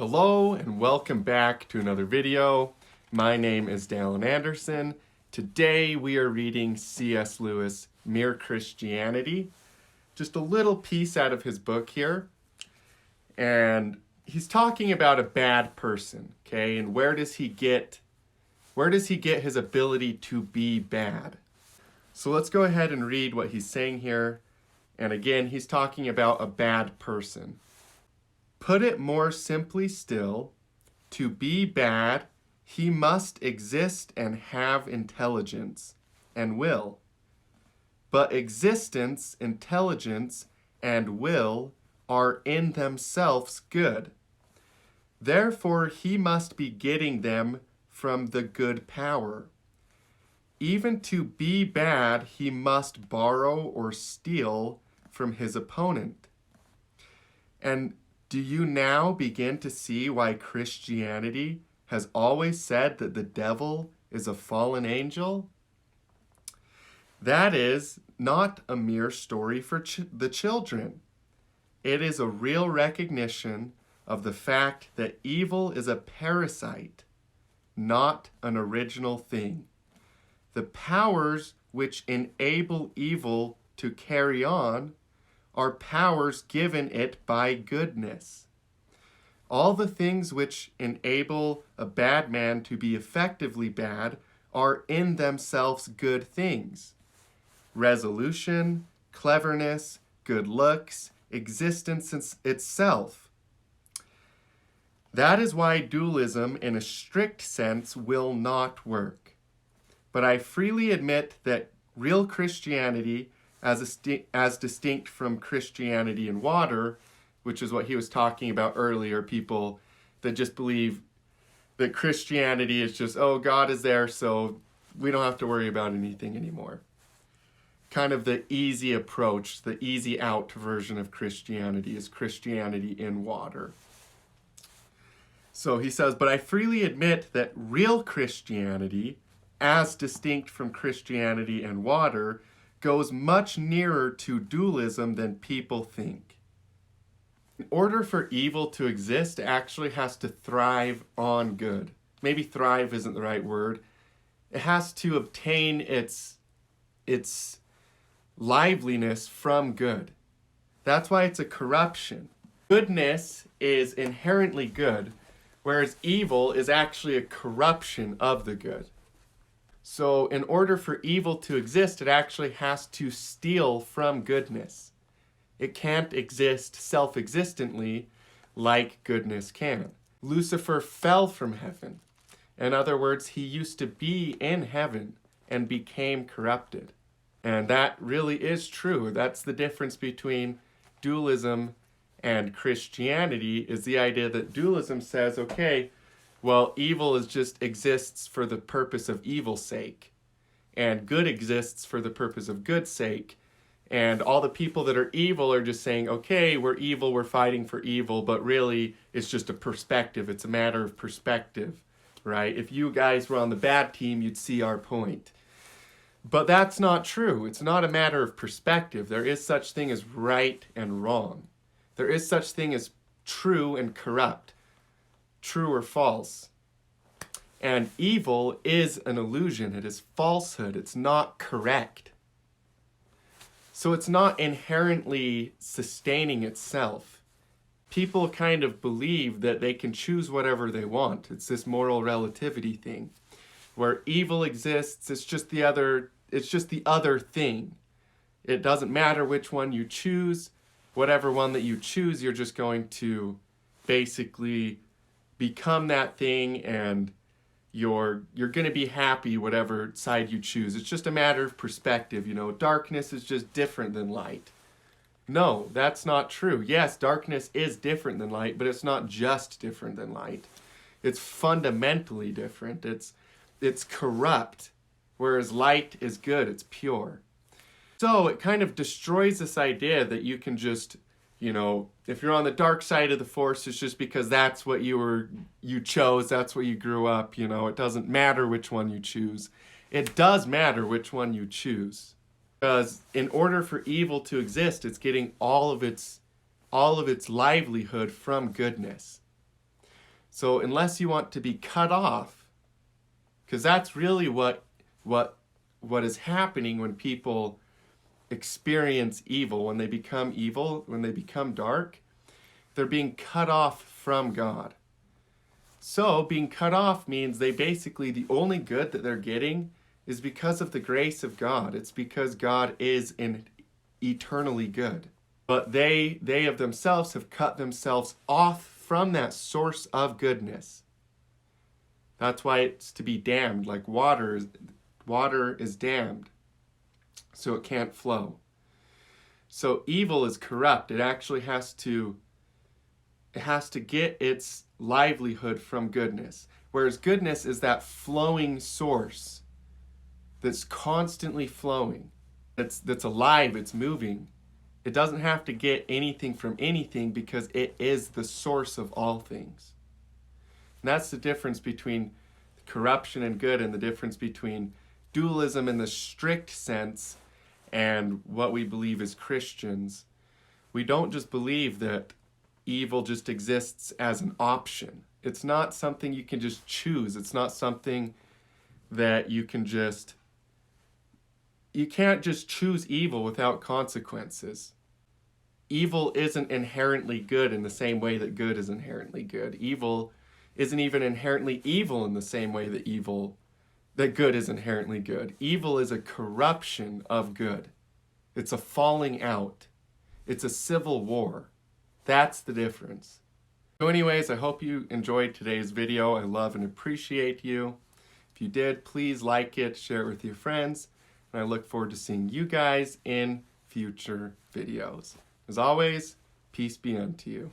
Hello and welcome back to another video. My name is Dallin Anderson. Today we are reading C.S. Lewis' Mere Christianity. Just a little piece out of his book here. And he's talking about a bad person, okay? And where does he get his ability to be bad? So let's go ahead and read what he's saying here. And again, he's talking about a bad person. Put it more simply still, to be bad, he must exist and have intelligence and will. But existence, intelligence, and will are in themselves good. Therefore, he must be getting them from the good power. Even to be bad, he must borrow or steal from his opponent. And do you now begin to see why Christianity has always said that the devil is a fallen angel? That is not a mere story for the children. It is a real recognition of the fact that evil is a parasite, not an original thing. The powers which enable evil to carry on are powers given it by goodness. All the things which enable a bad man to be effectively bad are in themselves good things. Resolution, cleverness, good looks, existence itself. That is why dualism in a strict sense will not work. But I freely admit that real Christianity, as distinct from Christianity in water, which is what he was talking about earlier, people that just believe that Christianity is just, oh, God is there, so we don't have to worry about anything anymore. Kind of the easy approach, the easy out version of Christianity is Christianity in water. So he says, but I freely admit that real Christianity, as distinct from Christianity and water, goes much nearer to dualism than people think. In order for evil to exist, it actually has to thrive on good. Maybe thrive isn't the right word. It has to obtain its liveliness from good. That's why it's a corruption. Goodness is inherently good, whereas evil is actually a corruption of the good. So in order for evil to exist, it actually has to steal from goodness. It can't exist self-existently like goodness can. Lucifer fell from heaven. In other words, he used to be in heaven and became corrupted. And that really is true. That's the difference between dualism and Christianity, is the idea that dualism says, okay, well, evil exists for the purpose of evil's sake, and good exists for the purpose of good's sake. And all the people that are evil are just saying, okay, we're evil, we're fighting for evil, but really it's just a perspective. It's a matter of perspective, right? If you guys were on the bad team, you'd see our point. But that's not true. It's not a matter of perspective. There is such thing as right and wrong. There is such thing as true and corrupt. True or false. And evil is an illusion. It is falsehood. It's not correct. So it's not inherently sustaining itself. People kind of believe that they can choose whatever they want. It's this moral relativity thing. Where evil exists, it's just the other thing. It doesn't matter which one you choose. Whatever one that you choose, you're just going to basically become that thing, and you're going to be happy whatever side you choose. It's just a matter of perspective. You know, darkness is just different than light. No, that's not true. Yes, darkness is different than light, but it's not just different than light. It's fundamentally different. It's corrupt, whereas light is good. It's pure. So it kind of destroys this idea that you can just, you know, if you're on the dark side of the force, it's just because that's what you chose, that's what you grew up, you know. It doesn't matter which one you choose. It does matter which one you choose. Because in order for evil to exist, it's getting all of its livelihood from goodness. So unless you want to be cut off, because that's really what is happening when people experience evil, when they become dark, they're being cut off from God. So being cut off means they basically, the only good that they're getting is because of the grace of God. It's because God is eternally good. But they of themselves have cut themselves off from that source of goodness. That's why it's to be damned, like water is damned, so it can't flow. So evil is corrupt. It actually has to get its livelihood from goodness. Whereas goodness is that flowing source that's constantly flowing, that's alive, it's moving. It doesn't have to get anything from anything because it is the source of all things. And that's the difference between corruption and good, and the difference between dualism in the strict sense and what we believe as Christians. We don't just believe that evil just exists as an option. It's not something you can just choose. It's not something that you can't just choose evil without consequences. Evil isn't inherently good in the same way that good is inherently good. Evil isn't even inherently evil in the same way that good is inherently good. Evil is a corruption of good. It's a falling out. It's a civil war. That's the difference. So anyways, I hope you enjoyed today's video. I love and appreciate you. If you did, please like it, share it with your friends, and I look forward to seeing you guys in future videos. As always, peace be unto you.